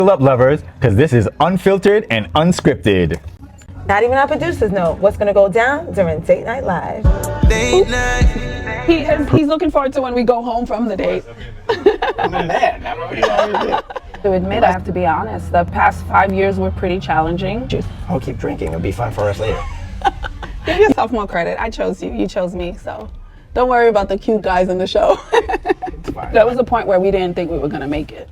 Buckle up, lovers, because this is unfiltered and unscripted. Not even our producers know what's going to go down during Date Night Live. Date night. He's looking forward to when we go home from the date. I'm a man. To admit, I have to be honest, the past 5 years were pretty challenging. I'll keep drinking. It'll be fun for us later. Give yourself more credit. I chose you. You chose me. So don't worry about the cute guys in the show. There was a point where we didn't think we were going to make it.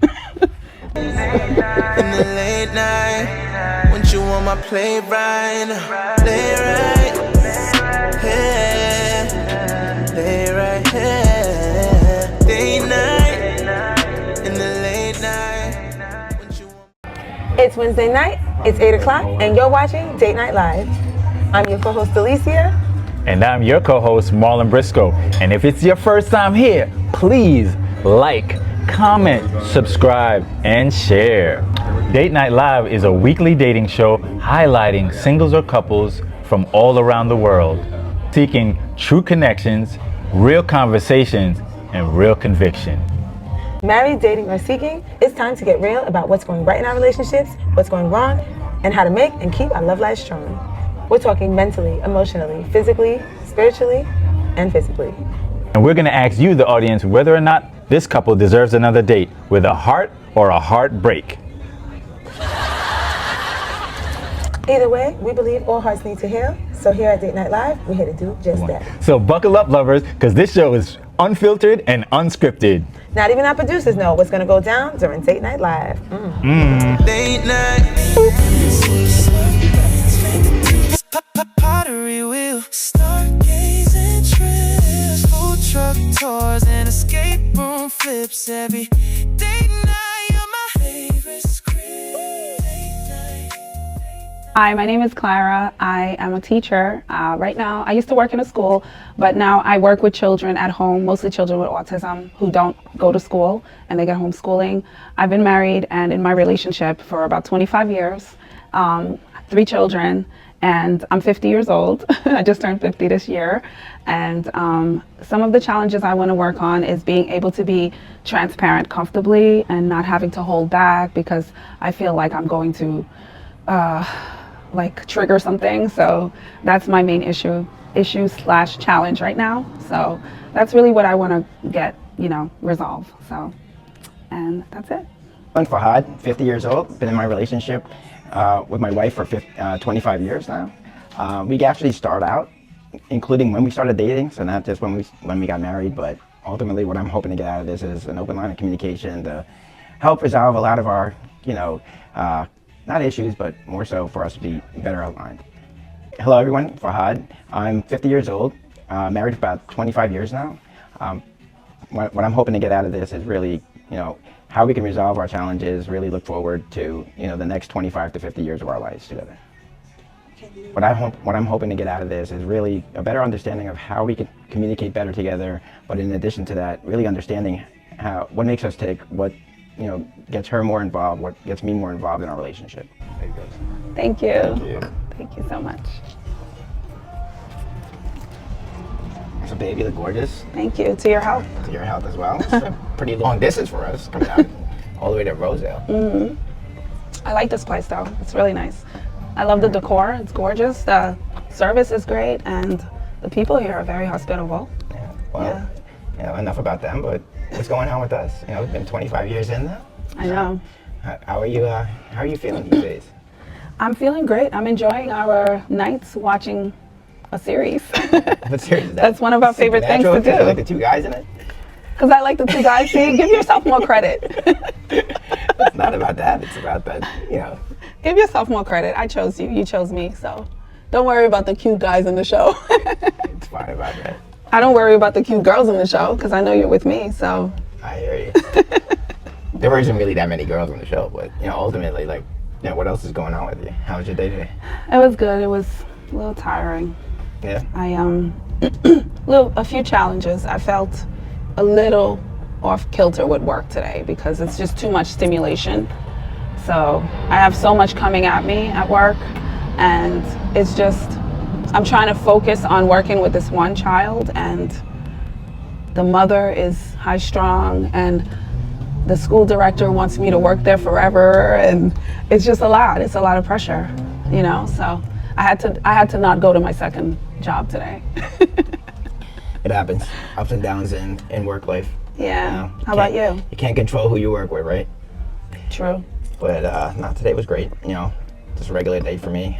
In the late night, when you want my play right, lay right here, lay right here. Day night, in the late night, when you want. It's Wednesday night, it's 8 o'clock, and you're watching Date Night Live. I'm your co-host Alicia. And I'm your co-host, Marlon Briscoe. And if it's your first time here, please like, comment, subscribe, and share. Date Night Live is a weekly dating show highlighting singles or couples from all around the world, seeking true connections, real conversations, and real conviction. Married, dating, or seeking, it's time to get real about what's going right in our relationships, what's going wrong, and how to make and keep our love life strong. We're talking mentally, emotionally, physically, spiritually, and physically. And we're going to ask you, the audience, whether or not this couple deserves another date with a heart or a heartbreak. Either way, we believe all hearts need to heal. So here at Date Night Live, we're here to do just that. So buckle up, lovers, because this show is unfiltered and unscripted. Not even our producers know what's going to go down during Date Night Live. Date night. Pottery wheel, stargazing trips, food truck tours and escape room flips. Every date night, you're my favorite script. Date night. Hi, my name is Clara. I am a teacher. Right now, I used to work in a school, but now I work with children at home, mostly children with autism who don't go to school and they get homeschooling. I've been married and in my relationship for about 25 years, 3 children. And I'm 50 years old. I just turned 50 this year. And some of the challenges I want to work on is being able to be transparent comfortably and not having to hold back because I feel like I'm going to like trigger something. So that's my main issue/challenge right now. So that's really what I want to get, resolve. So, and that's it. I'm Fahad, 50 years old, been in my relationship with my wife for 25 years now. We actually started out, including when we started dating, so not just when we got married, but ultimately what I'm hoping to get out of this is an open line of communication to help resolve a lot of our, not issues, but more so for us to be better aligned. Hello everyone, Fahad. I'm 50 years old, married for about 25 years now. What I'm hoping to get out of this is really, how we can resolve our challenges, really look forward to, the next 25 to 50 years of our lives together. What I'm hoping to get out of this is really a better understanding of how we can communicate better together, but in addition to that, really understanding what makes us tick, what, gets her more involved, what gets me more involved in our relationship. There you go. Thank you. Thank you. Thank you so much. So baby, look gorgeous. Thank you. To your help. To your health as well. It's a pretty long distance for us, coming out all the way to Rosedale. I like this place though. It's really nice. I love the decor. It's gorgeous. The service is great and the people here are very hospitable. Yeah. Well, enough about them, but what's going on with us? We've been 25 years in now. I know. How are you feeling these days? I'm feeling great. I'm enjoying our nights watching a series. What series is that? That's one of our favorite things to do. Like the 2 guys in it? Because I like the 2 guys. See, give yourself more credit. It's not about that. It's about that, Give yourself more credit. I chose you. You chose me. So don't worry about the cute guys in the show. It's fine about that. I don't worry about the cute girls in the show because I know you're with me. So I hear you. There weren't really that many girls on the show, but ultimately, what else is going on with you? How was your day today? it was good. It was a little tiring. Yeah. I a few challenges. I felt a little off kilter with work today because it's just too much stimulation. So I have so much coming at me at work, and it's just I'm trying to focus on working with this one child, and the mother is high strung and the school director wants me to work there forever, and it's just a lot. It's a lot of pressure, you know. So I had to not go to my second job today. It happens, ups and downs in work life. Yeah. You know, How about you? You can't control who you work with, right? True. But not today was great. You know, just a regular day for me.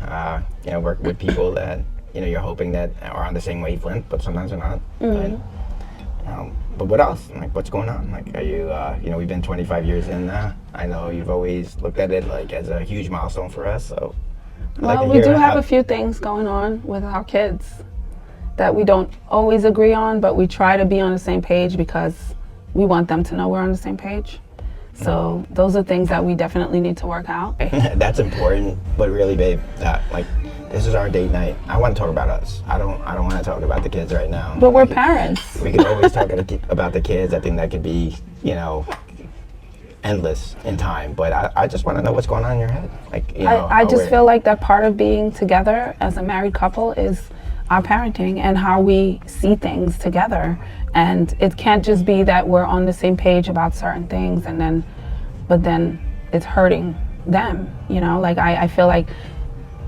You know, working with people that you're hoping that are on the same wavelength, but sometimes they're not. But what else? Like, what's going on? Like, are you? We've been 25 years in now. I know you've always looked at it like as a huge milestone for us. So, well, we do have a few things going on with our kids that we don't always agree on, but we try to be on the same page because we want them to know we're on the same page. So those are things that we definitely need to work out. That's important, but really, babe, like, this is our date night. I want to talk about us. I don't want to talk about the kids right now. But we're parents. We could always talk about the kids. I think that could be, endless in time. But I just want to know what's going on in your head. Like, I just feel like that part of being together as a married couple is our parenting and how we see things together. And it can't just be that we're on the same page about certain things but then it's hurting them, Like I feel like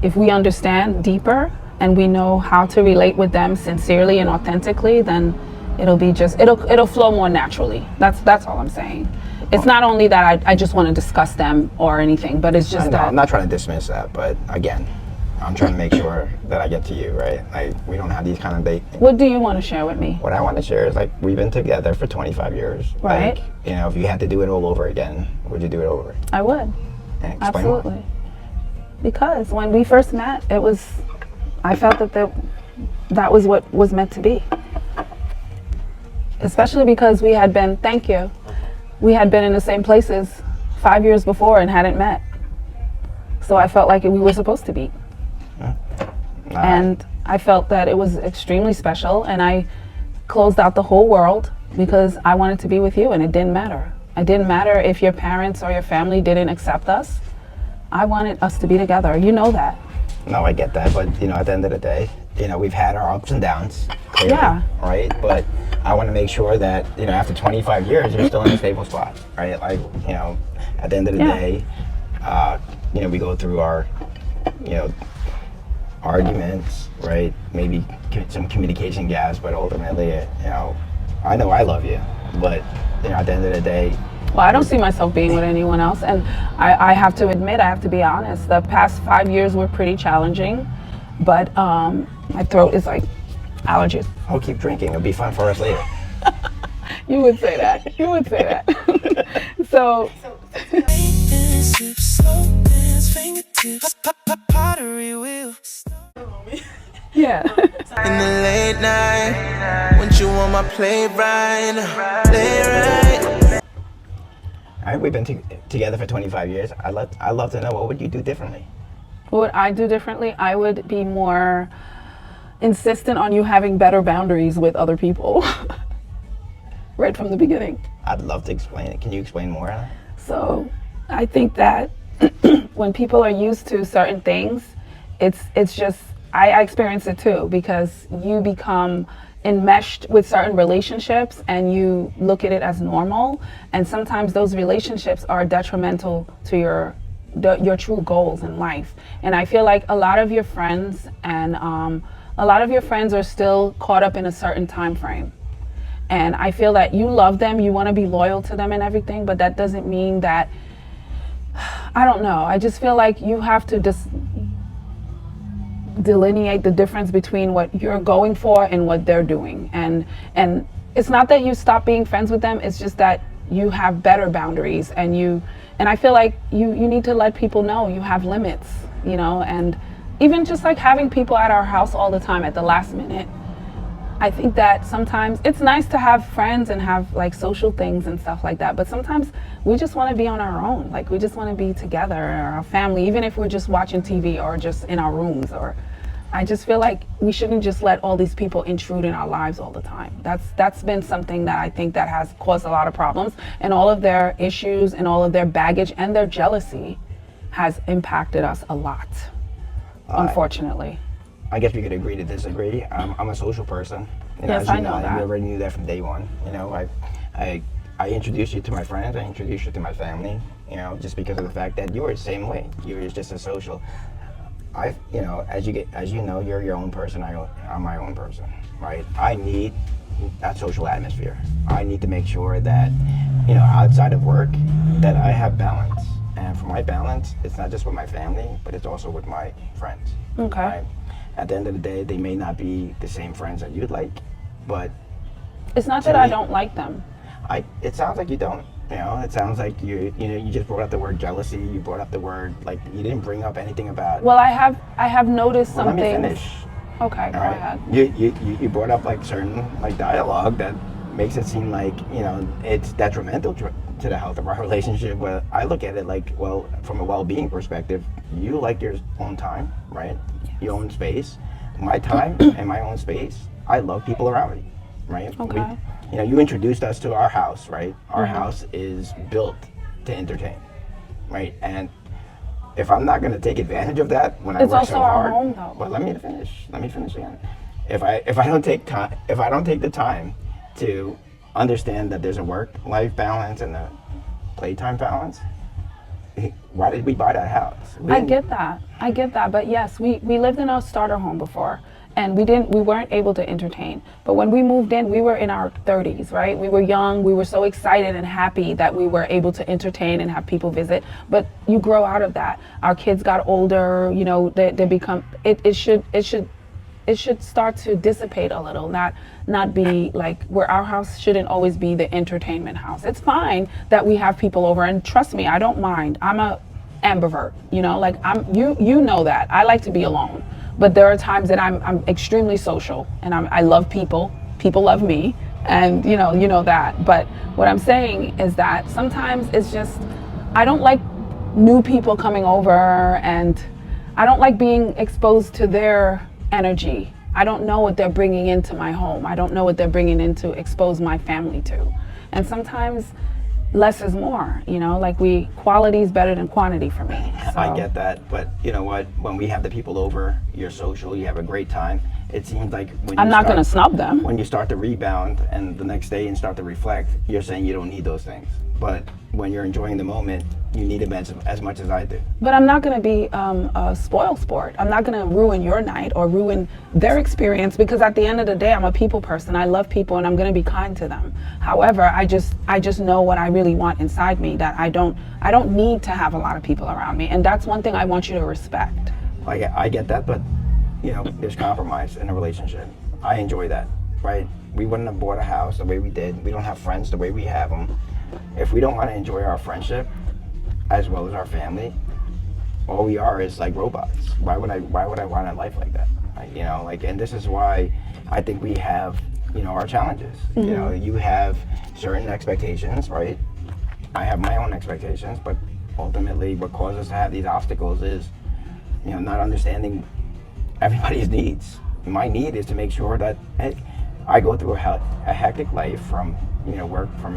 if we understand deeper and we know how to relate with them sincerely and authentically, then it'll flow more naturally. That's all I'm saying. It's not only that I just want to discuss them or anything, but it's just that I'm not trying to dismiss that, but again, I'm trying to make sure that I get to you, right? Like, we don't have these kind of dates. What do you want to share with me? What I want to share is, like, we've been together for 25 years. Right. Like, if you had to do it all over again, would you do it over? I would. And explain Absolutely. why. Because when we first met, I felt that was what was meant to be. Especially because we had been in the same places 5 years before and hadn't met. So I felt like we were supposed to be. And I felt that it was extremely special, and I closed out the whole world because I wanted to be with you, and it didn't matter. It didn't matter if your parents or your family didn't accept us. I wanted us to be together. You know that. No, I get that, but at the end of the day, we've had our ups and downs. Clearly, yeah. Right? But I want to make sure that, after 25 years, you're still in a stable spot, right? Like, at the end of the day, we go through our, arguments, right? Maybe some communication gaps, but ultimately, I know I love you, but at the end of the day. Well, I don't see myself being with anyone else, and I have to admit, I have to be honest, the past 5 years were pretty challenging, but my throat is like allergies. I'll keep drinking, it'll be fun for us later. You would say that. So pottery wheels. yeah. In the late night, when you want my play right. All right, we've been together for 25 years. I'd love to know, what would you do differently? What would I do differently? I would be more insistent on you having better boundaries with other people. Right from the beginning. I'd love to explain it. Can you explain more on it? So I think that when people are used to certain things, it's just, I experience it too, because you become enmeshed with certain relationships and you look at it as normal, and sometimes those relationships are detrimental to your true goals in life. And I feel like a lot of your friends are still caught up in a certain time frame. And I feel that you love them, you want to be loyal to them and everything, but that doesn't mean that, I don't know, I just feel like you have to just delineate the difference between what you're going for and what they're doing. And it's not that you stop being friends with them, it's just that you have better boundaries, and I feel like you need to let people know you have limits, and even just like having people at our house all the time at the last minute. I think that sometimes it's nice to have friends and have like social things and stuff like that, but sometimes we just want to be on our own. Like, we just want to be together, or our family, even if we're just watching TV or just in our rooms. Or I just feel like we shouldn't just let all these people intrude in our lives all the time. That's been something that I think that has caused a lot of problems, and all of their issues and all of their baggage and their jealousy has impacted us a lot, unfortunately. I guess we could agree to disagree. I'm a social person. Yes, as you I know that. You already knew that from day one. I I introduced you to my friends, I introduced you to my family, you know, just because of the fact that you were the same way. You were just as social. You know, as you know, you're your own person. I'm my own person, right? I need that social atmosphere. I need to make sure that, you know, outside of work, that I have balance. And for my balance, it's not just with my family, but it's also with my friends. Okay. Right? At the end of the day, they may not be the same friends that you'd like, but It's not that I don't like them. It sounds like you don't. You know, it sounds like you just brought up the word jealousy. You brought up the word, like, you didn't bring up anything about. Well, I have noticed Well, some let me things. finish. Okay, go All right. ahead. You brought up like certain like dialogue that makes it seem like, you know, it's detrimental to the health of our relationship. But I look at it like, well, from a well-being perspective, you like your own time, right? Your own space. My time and my own space. I love people around me, right? Okay. You know, you introduced us to our house, right? Our house is built to entertain, right? And if I'm not going to take advantage of that when I It's work also so our hard, home, though. but let me finish again. If I don't take the time to understand that there's a work-life balance and a playtime balance, why did we buy that house? I get that. But yes, we lived in a starter home before, and we weren't able to entertain. But when we moved in, we were in our 30s, right? We were young. We were so excited and happy that we were able to entertain and have people visit. But you grow out of that. Our kids got older. You know, they become. It should start to dissipate a little, not be like where our house shouldn't always be the entertainment house. It's fine that we have people over, and trust me, I don't mind. I'm a ambivert, you know, like you know that. I like to be alone, but there are times that I'm extremely social, and I love people. People love me, and you know that. But what I'm saying is that sometimes it's just, I don't like new people coming over, and I don't like being exposed to their energy. I don't know what they're bringing into my home. I don't know what they're bringing in to expose my family to. And sometimes less is more, you know, like quality is better than quantity for me. So. I get that, but you know what? When we have the people over, you're social, you have a great time. It seems like when I'm not going to snub them. When you start to rebound and the next day and start to reflect, you're saying you don't need those things. But when you're enjoying the moment, you need them as much as I do. But I'm not going to be a spoil sport. I'm not going to ruin your night or ruin their experience, because at the end of the day, I'm a people person. I love people, and I'm going to be kind to them. However, I just know what I really want inside me, that I don't need to have a lot of people around me. And that's one thing I want you to respect. I get that, but you know, there's compromise in a relationship. I enjoy that, right? We wouldn't have bought a house the way we did. We don't have friends the way we have them. If we don't want to enjoy our friendship as well as our family, all we are is like robots. Why would I want a life like that? You know, like, and this is why I think we have, you know, our challenges. You know, you have certain expectations, right? I have my own expectations, but ultimately what causes us to have these obstacles is, you know, not understanding everybody's needs. My need is to make sure that, hey, I go through a hectic life from, you know, work, from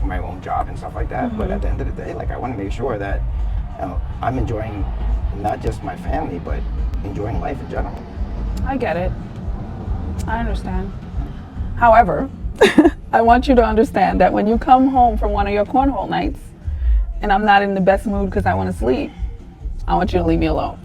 my own job and stuff like that. But at the end of the day, like, I want to make sure that, you know, I'm enjoying not just my family, but enjoying life in general. I get it. I understand. However, I want you to understand that when you come home from one of your cornhole nights and I'm not in the best mood because I want to sleep, I want you to leave me alone.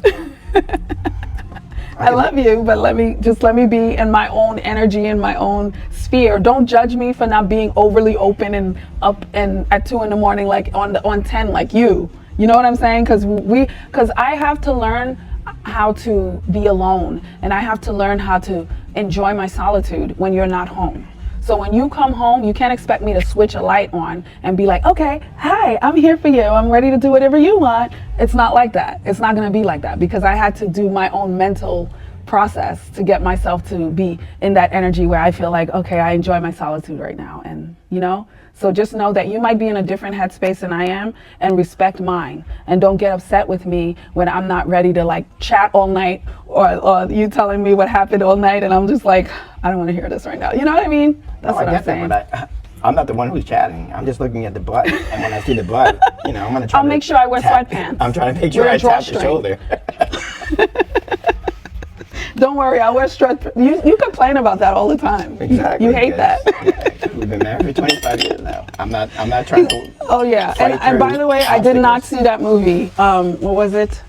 I love you, but let me be in my own energy, in my own sphere. Don't judge me for not being overly open and up and at 2 a.m, like on 10, like you. You know what I'm saying? Because I have to learn how to be alone, and I have to learn how to enjoy my solitude when you're not home. So when you come home, you can't expect me to switch a light on and be like, okay, hi, I'm here for you. I'm ready to do whatever you want. It's not like that. It's not going to be like that, because I had to do my own mental process to get myself to be in that energy where I feel like, okay, I enjoy my solitude right now. And, you know, so just know that you might be in a different headspace than I am, and respect mine. And don't get upset with me when I'm not ready to like chat all night, or you telling me what happened all night and I'm just like, I don't want to hear this right now. You know what I mean? That's what I'm saying. I'm not the one who's chatting. I'm just looking at the butt. And when I see the butt, you know, I'm going to try I'll make sure I wear sweatpants. I'm trying to make sure I tap the shoulder. Don't worry, I wear stretch. You complain about that all the time. Exactly. You hate that. Yeah, We've been married for 25 years now. I'm not trying to. Oh yeah, fight and by through the way, I did not obstacles. see that movie. What was it?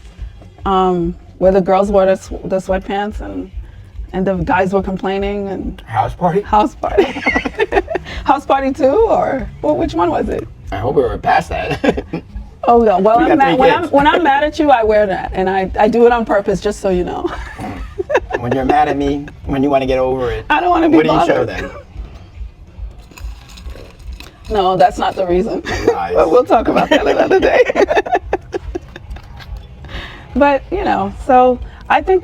Where the girls wore the sweatpants and the guys were complaining and House party? House Party. House Party 2 or which one was it? I hope we were past that. Oh yeah. Well, We got three kids. when I'm mad at you, I wear that, and I do it on purpose, just so you know. When you're mad at me, when you want to get over it, I don't want to be what do you show bothered. then? No, that's not the reason. Lies. But we'll talk about that another day. But so I think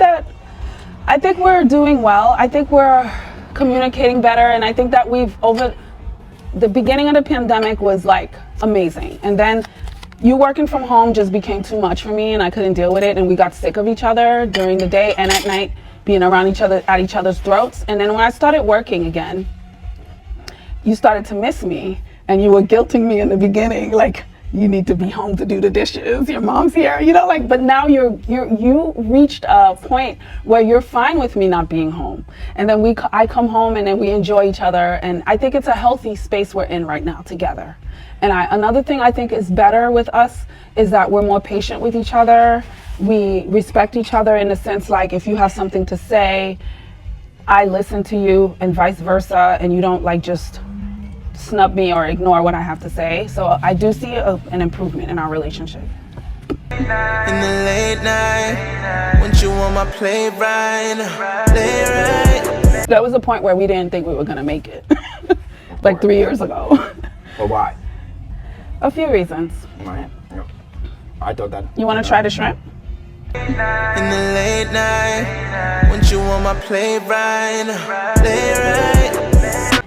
we're doing well. I think we're communicating better, and I think that we've over the beginning of the pandemic was like amazing, and then you working from home just became too much for me, and I couldn't deal with it, and we got sick of each other during the day and at night, being around each other at each other's throats. And then when I started working again, you started to miss me, and you were guilting me in the beginning, like, you need to be home to do the dishes, your mom's here, but now you reached a point where you're fine with me not being home. And then I come home, and then we enjoy each other, and I think it's a healthy space we're in right now together. And another thing I think is better with us is that we're more patient with each other. We respect each other in the sense, like, if you have something to say, I listen to you, and vice versa, and you don't like just snub me or ignore what I have to say. So I do see an improvement in our relationship. In the late night, when you want my play right. There was a point where we didn't think we were gonna make it, like 3 years ago. But why? A few reasons. Right. I thought that. You want to try the shrimp? In the late night, when you want my play right.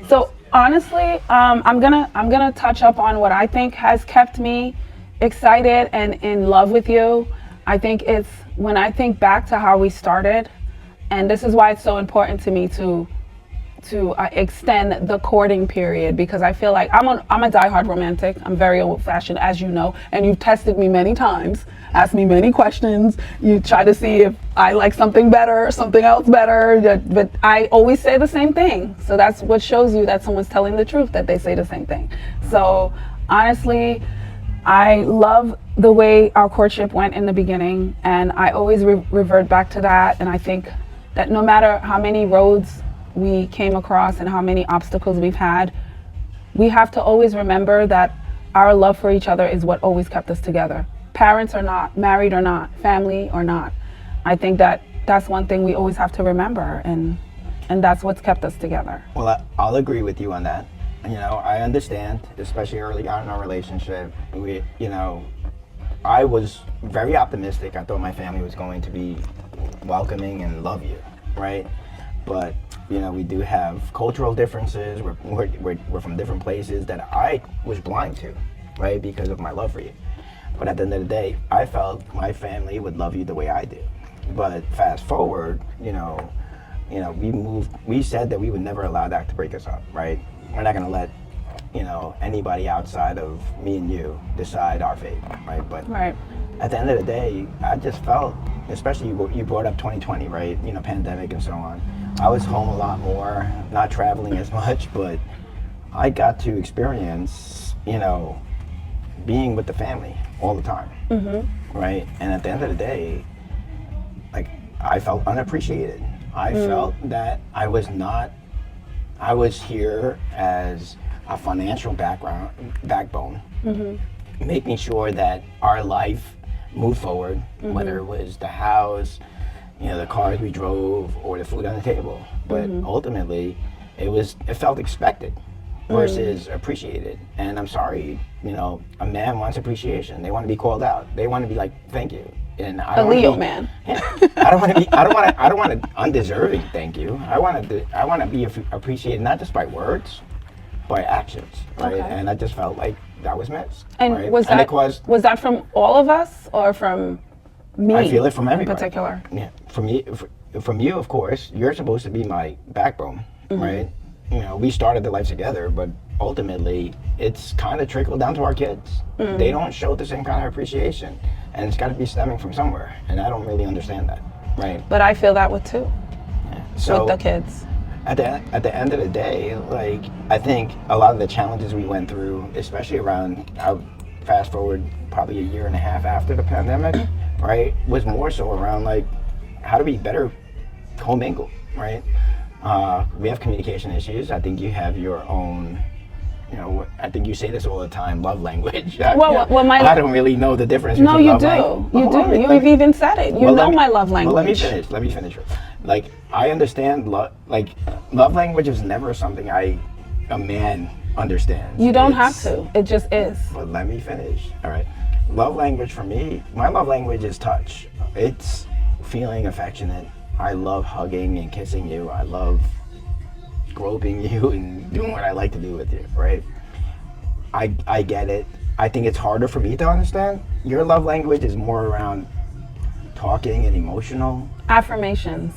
So honestly, I'm gonna touch up on what I think has kept me excited and in love with you. I think it's when I think back to how we started, and this is why it's so important to me to extend the courting period, because I feel like I'm a diehard romantic. I'm very old-fashioned, as you know, and you've tested me many times, asked me many questions. You try to see if I like something better, something else better, but I always say the same thing. So that's what shows you that someone's telling the truth, that they say the same thing. So honestly, I love the way our courtship went in the beginning, and I always revert back to that. And I think that no matter how many roads we came across and how many obstacles we've had, we have to always remember that our love for each other is what always kept us together. Parents or not, married or not, family or not. I think that that's one thing we always have to remember, and that's what's kept us together. Well, I'll agree with you on that. I understand, especially early on in our relationship. I was very optimistic. I thought my family was going to be welcoming and love you, right? But we do have cultural differences. We're from different places that I was blind to, right? Because of my love for you. But at the end of the day, I felt my family would love you the way I do. But fast forward, we said that we would never allow that to break us up, right? We're not gonna let, anybody outside of me and you decide our fate, right? But Right. at the end of the day, I just felt, especially you brought up 2020, right? Pandemic and so on. I was home a lot more, not traveling as much, but I got to experience, being with the family all the time, right? And at the end of the day, like, I felt unappreciated. I felt that I was here as a financial backbone, making sure that our life moved forward, whether it was the house, the cars we drove, or the food on the table. But ultimately, it felt expected versus appreciated. And I'm sorry, a man wants appreciation. They want to be called out. They want to be like, thank you. And I don't Leo wanna be, man. I don't want an undeserving thank you. I want to be appreciated not just by words, by actions, right? Okay. And I just felt like that was missed. And right? was that from all of us or from me? I feel it from everybody. In particular. Yeah, from you, of course. You're supposed to be my backbone, right? We started the life together, but ultimately, it's kind of trickled down to our kids. They don't show the same kind of appreciation, and it's got to be stemming from somewhere. And I don't really understand that, right? But I feel that with too, So with the kids. at the end of the day, like, I think a lot of the challenges we went through, especially around, I'll fast forward probably a year and a half after the pandemic, right, was more so around like how do we better commingle, right? We have communication issues. I think you have your own, you know, I think you say this all the time, love language. I don't really know the difference. No, between you love do. language. You do. You've even said it. You know my love language. Well, let me finish. Like, I understand, love language is never something a man understands. You don't have to. It just is. But let me finish. All right. Love language for me, my love language is touch. It's feeling affectionate. I love hugging and kissing you. I love groping you and doing what I like to do with you, right? I get it. I think it's harder for me to understand. Your love language is more around talking and emotional. Affirmations.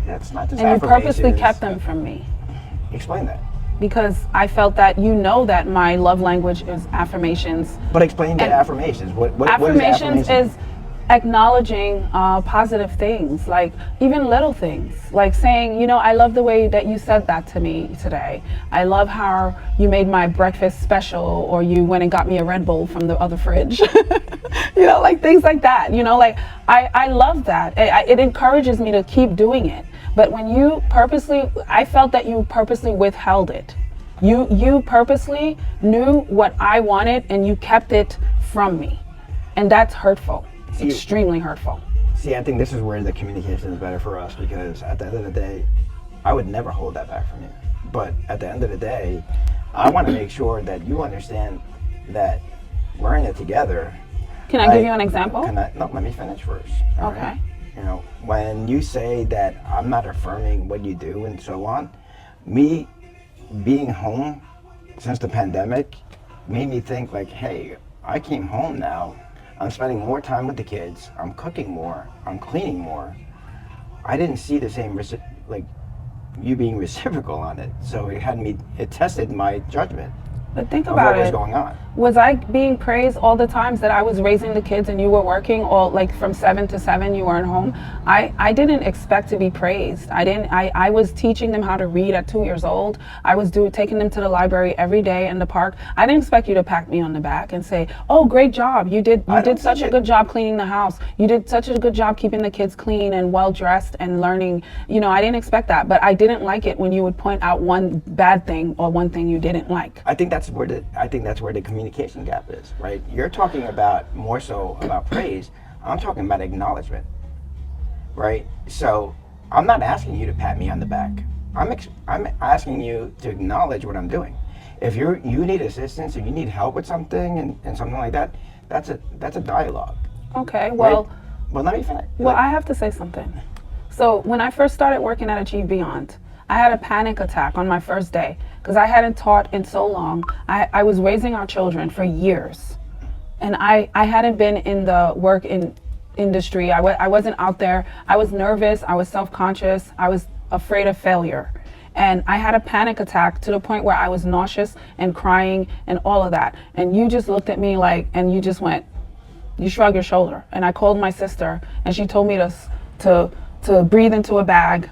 That's not just and affirmations. You purposely kept them from me. Explain that. Because I felt that you know that my love language is affirmations. But explain the affirmations. What affirmations is affirmation? is acknowledging positive things, like even little things, like saying, you know, I love the way that you said that to me today. I love how you made my breakfast special, or you went and got me a Red Bull from the other fridge. You know, like things like that. You know, like I love that. It encourages me to keep doing it. But when you purposely, I felt that you purposely withheld it. You purposely knew what I wanted and you kept it from me. And that's hurtful. Extremely hurtful. See, I think this is where the communication is better for us, because at the end of the day, I would never hold that back from you. But at the end of the day, I want to make sure that you understand that we're in it together. Can I give you an example? No, let me finish first. Okay. Right? You know, when you say that I'm not affirming what you do and so on, me being home since the pandemic made me think like, hey, I came home now. I'm spending more time with the kids. I'm cooking more. I'm cleaning more. I didn't see the same, like, you being reciprocal on it. So it tested my judgment. But think of about what was it. going on. Was I being praised all the times that I was raising the kids and you were working, or like from 7 to 7 you weren't home? I didn't expect to be praised. I was teaching them how to read at 2 years old. I was taking them to the library every day in the park. I didn't expect you to pat me on the back and say, "Oh, great job. You did such a good job cleaning the house. You did such a good job keeping the kids clean and well dressed and learning." You know, I didn't expect that, but I didn't like it when you would point out one bad thing or one thing you didn't like. I think that's where the communication gap is, right? You're talking about more so about praise. I'm talking about acknowledgement, right? So I'm not asking you to pat me on the back. I'm asking you to acknowledge what I'm doing. If you need assistance or you need help with something and something like that, that's a dialogue. Okay, well, right? Well, let me finish. Well, I have to say something. So when I first started working at Achieve Beyond, I had a panic attack on my first day because I hadn't taught in so long. I was raising our children for years, and I hadn't been in the work industry. I wasn't out there. I was nervous. I was self-conscious. I was afraid of failure. And I had a panic attack to the point where I was nauseous and crying and all of that. And you just looked at me like, and you just went, you shrugged your shoulder. And I called my sister and she told me to breathe into a bag.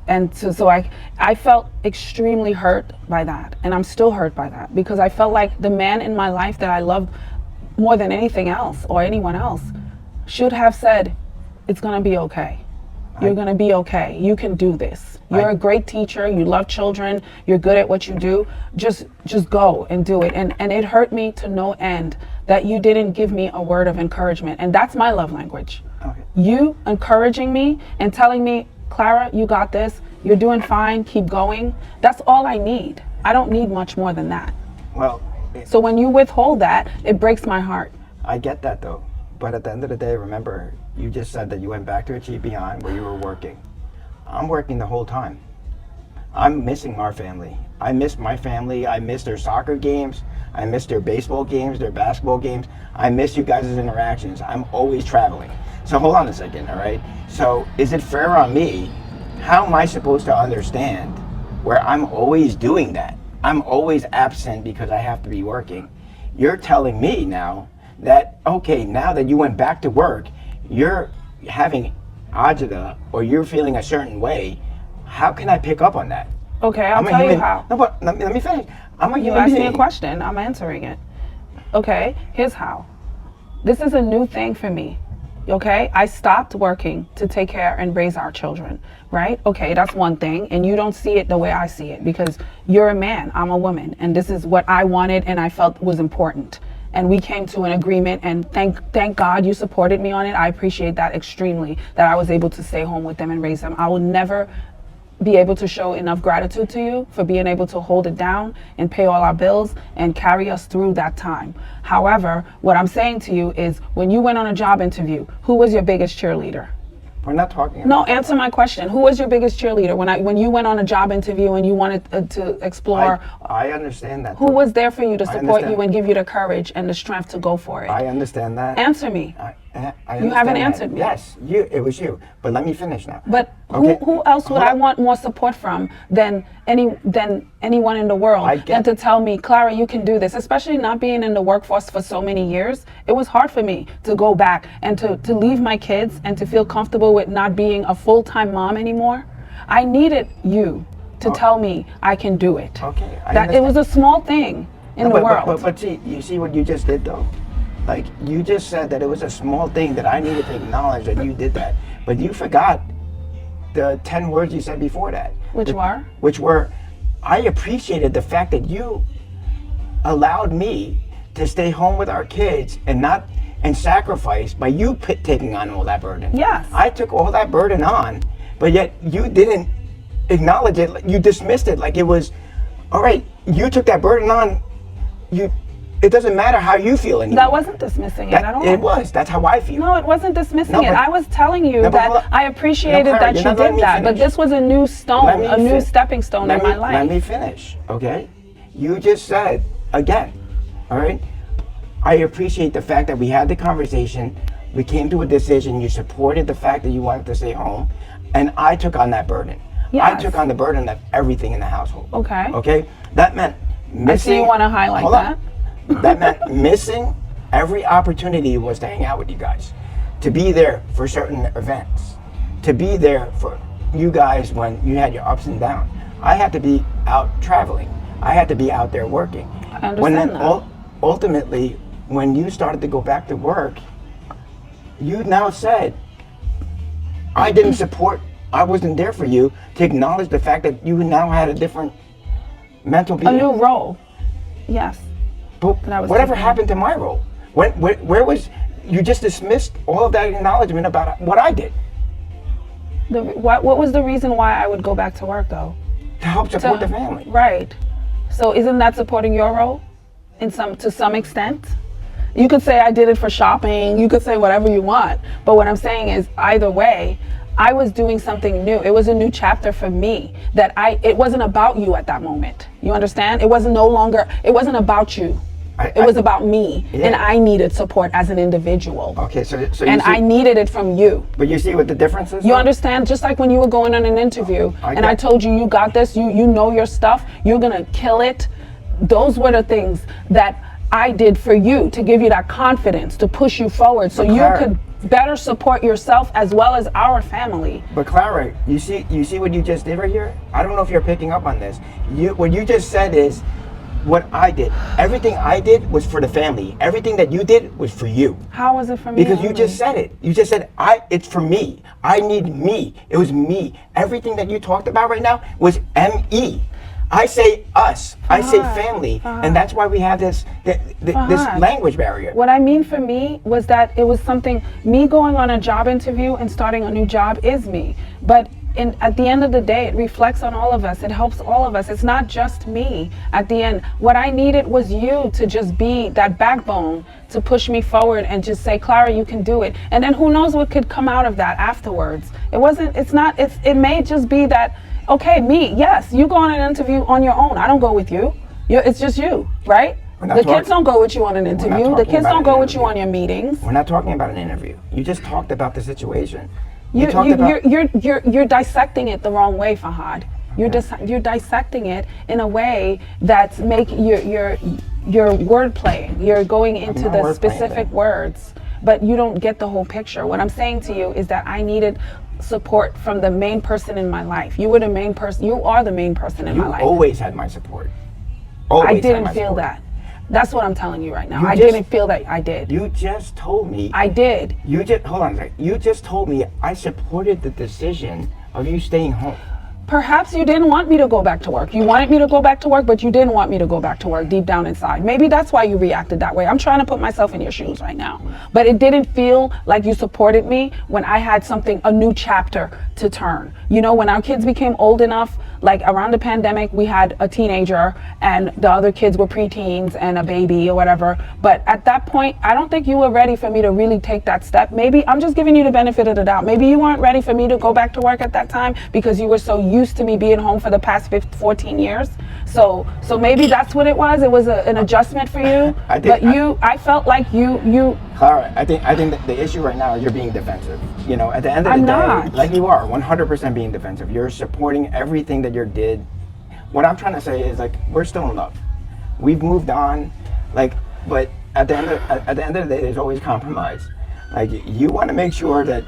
And so I felt extremely hurt by that. And I'm still hurt by that because I felt like the man in my life that I loved more than anything else or anyone else should have said, "It's gonna be okay. You're gonna be okay. You can do this. You're a great teacher. You love children. You're good at what you do. Just go and do it." And it hurt me to no end that you didn't give me a word of encouragement. And that's my love language. Okay. You encouraging me and telling me, "Clara, you got this. You're doing fine. Keep going." That's all I need. I don't need much more than that. Well, so when you withhold that, it breaks my heart. I get that though. But at the end of the day, remember, you just said that you went back to Achieve Beyond where you were working. I'm working the whole time. I'm missing our family. I miss my family. I miss their soccer games. I miss their baseball games, their basketball games. I miss you guys' interactions. I'm always traveling. So hold on a second, all right? So is it fair on me? How am I supposed to understand where I'm always doing that? I'm always absent because I have to be working. You're telling me now that, okay, now that you went back to work, you're having agita or you're feeling a certain way. How can I pick up on that? Okay, I'll I'm a tell you human- how. No, but let me finish. I'm a You human asked me being. a question. I'm answering it. Okay, here's how. This is a new thing for me. Okay, I stopped working to take care and raise our children, right? Okay, that's one thing, and you don't see it the way I see it because you're a man, I'm a woman, and this is what I wanted and I felt was important. And we came to an agreement, and thank God you supported me on it. I appreciate that extremely, that I was able to stay home with them and raise them. I will never be able to show enough gratitude to you for being able to hold it down and pay all our bills and carry us through that time. However, what I'm saying to you is when you went on a job interview, who was your biggest cheerleader? We're not talking about No, answer my question. Who was your biggest cheerleader when you went on a job interview and you wanted to explore? I understand that. Who was there for you to support you understand. and give you the courage and the strength to go for it? I understand that. Answer me. I You haven't understand that. answered me. Yes, it was you. But let me finish now. But Okay. who else would Hold I on. want more support from than anyone in the world I than get- to tell me, Clara, you can do this. Especially not being in the workforce for so many years, it was hard for me to go back and to leave my kids and to feel comfortable with not being a full-time mom anymore. I needed you to tell me I can do it. Okay, I That it was a small thing in the world. But see, you see what you just did though? Like, you just said that it was a small thing that I needed to acknowledge that you did that. But you forgot the 10 words you said before that. Which were? Which were, I appreciated the fact that you allowed me to stay home with our kids and sacrifice by you taking on all that burden. Yes. I took all that burden on, but yet you didn't acknowledge it. You dismissed it like it was, all right, you took that burden on. It doesn't matter how you feel anymore. That wasn't dismissing it at all. It was. That's how I feel. No, it wasn't dismissing No, it. but- I was telling you No, but hold that on. I appreciated No, Clara, that you're you not letting did me that, but finish. this was a new stone, Let me a new fin- stepping stone in my life. Let me finish, okay? You just said, again, all right? I appreciate the fact that we had the conversation, we came to a decision, you supported the fact that you wanted to stay home, and I took on that burden. I Yes. took on the burden of everything in the household. Okay. Okay? That meant missing... I see you want to highlight Hold on. that. That meant missing every opportunity was to hang out with you guys, to be there for certain events, to be there for you guys when you had your ups and downs. I had to be out traveling. I had to be out there working. I understand that. Ultimately, when you started to go back to work, you now said, I didn't support, I wasn't there for you to acknowledge the fact that you now had a different mental A being. new role. Yes. But that was whatever taken. happened to my role? Where was, you just dismissed all of that acknowledgement about what I did What was the reason why I would go back to work though? to help support the family. Right. So isn't that supporting your role to some extent? You could say I did it for shopping, you could say whatever you want, but what I'm saying is either way, I was doing something new. It was a new chapter for me that it wasn't about you at that moment. You understand? It wasn't about you. It was about me, and I needed support as an individual. Okay, so you And see, I needed it from you. but you see what the difference is? You though? understand? Just like when you were going on an interview and I told you, you got this, you know your stuff, you're gonna kill it. Those were the things that I did for you to give you that confidence, to push you forward so But you Clara- could better support yourself as well as our family. But Clara, you see what you just did right here? I don't know if you're picking up on this. What you just said is what I did. Everything I did was for the family. Everything that you did was for you. How was it for me? Because you just said it. You just said, it's for me. I need me. It was me. Everything that you talked about right now was me. I say us. I say family. And that's why we have this language barrier. What I mean for me was that it was something, me going on a job interview and starting a new job is me. But at the end of the day, it reflects on all of us. It helps all of us. It's not just me at the end. What I needed was you to just be that backbone to push me forward and just say, Clara, you can do it. And then who knows what could come out of that afterwards. It may just be that, okay, me, yes, you go on an interview on your own. I don't go with you. It's just you, right? The kids don't go with you on an interview. The kids don't go with you on your meetings. We're not talking about an interview. You just talked about the situation. You're dissecting it the wrong way, Fahad. You're dissecting it in a way that's you're word playing. You're going into the specific words, but you don't get the whole picture. What I'm saying to you is that I needed support from the main person in my life. You were the main person. You are the main person in You my life. always had my support. Always I had didn't my feel support. that. That's what I'm telling you right now. You I just- didn't feel that I did. You just told me. I did. You just hold on a second. You just told me I supported the decision of you staying home. Perhaps you didn't want me to go back to work. You wanted me to go back to work, but you didn't want me to go back to work deep down inside. Maybe that's why you reacted that way. I'm trying to put myself in your shoes right now. But it didn't feel like you supported me when I had something, a new chapter to turn. You know, when our kids became old enough, like around the pandemic, we had a teenager and the other kids were preteens and a baby or whatever. But at that point, I don't think you were ready for me to really take that step. Maybe I'm just giving you the benefit of the doubt. Maybe you weren't ready for me to go back to work at that time because you were so used to me being home for the past 14 years. So maybe that's what it was. It was an adjustment for you. I felt like you. Clara, I think that the issue right now is you're being defensive. You know, at the end of the I'm day, not. like you are, 100% being defensive. You're supporting everything that you did. What I'm trying to say is like we're still in love. We've moved on, like, but at the end of the day, there's always compromise. Like you want to make sure that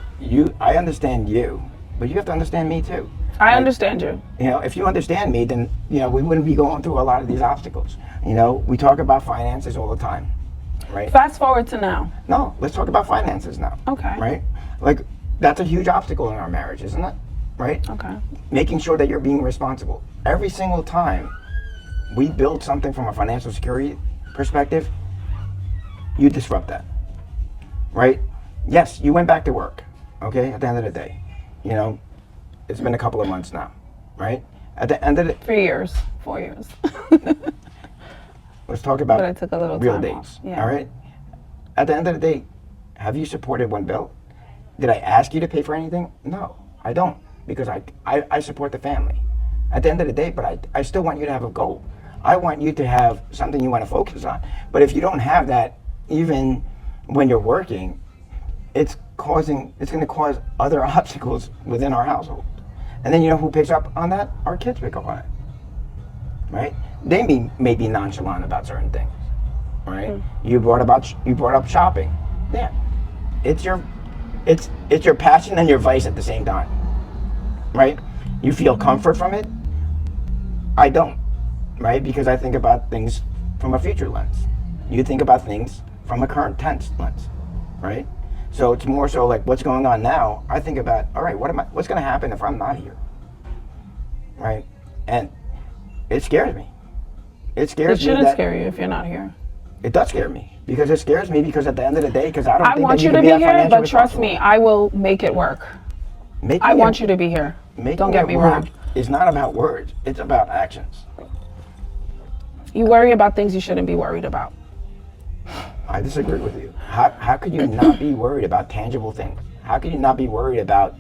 I understand you, but you have to understand me too. I understand you. You know, if you understand me, then we wouldn't be going through a lot of these obstacles. You know, we talk about finances all the time, right? Fast forward to now. No, let's talk about finances now. Okay. Right? Like, that's a huge obstacle in our marriage, isn't it? Right? Okay. Making sure that you're being responsible. Every single time we build something from a financial security perspective, you disrupt that. Right? Yes, you went back to work, okay, at the end of the day. You know, it's been a couple of months now, right? At the end of the 3 years, 4 years. let's talk about But I took a little real time dates. off, yeah. All right. At the end of the day, have you supported one bill? Did I ask you to pay for anything? No, I don't, because I support the family. At the end of the day, but I still want you to have a goal. I want you to have something you want to focus on. But if you don't have that, even when you're working, it's going to cause other obstacles within our household. And then you know who picks up on that? Our kids pick up on it, right? They may be nonchalant about certain things, right? You brought up shopping. Yeah, it's your passion and your vice at the same time, right? You feel comfort from it. I don't, right? Because I think about things from a future lens. You think about things from a current tense lens, right? So it's more so like what's going on now. I think about, all right, what's going to happen if I'm not here, right? And it scares me. It scares It me. shouldn't scare you if you're not here. It does scare me because it scares me because at the end of the day, because I don't I think want that you to can be that here, financially but trust me, responsible. I will make it work. I want you to be here. Don't get me wrong. It's not about words. It's about actions. You worry about things you shouldn't be worried about. I disagree with you. How could you not be worried about tangible things? How could you not be worried about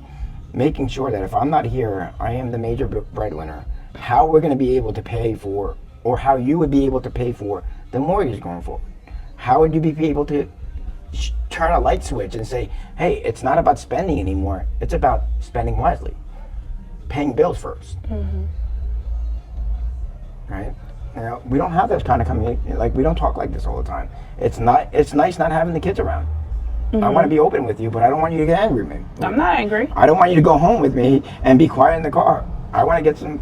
making sure that if I'm not here, I am the major breadwinner, how we're going to be able to pay for, or how you would be able to pay for the mortgage going forward? How would you be able to turn a light switch and say, hey, it's not about spending anymore, it's about spending wisely, paying bills first, right? You know, we don't have this kind of community. Like, we don't talk like this all the time. It's nice not having the kids around. I want to be open with you, but I don't want you to get angry with me. I'm not angry. I don't want you to go home with me and be quiet in the car. I want to get some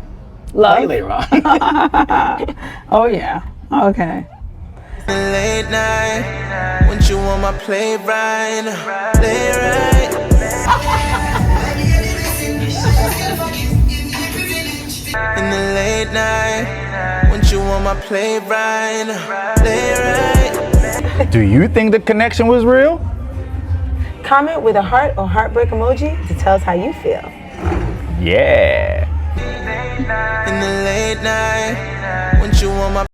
play Love. later on. Oh yeah. Okay. Late night, when you want my play right, play right. In the late night, when you want my play right, play right. Do you think the connection was real? Comment with a heart or heartbreak emoji to tell us how you feel. Yeah. In the late night, when you want my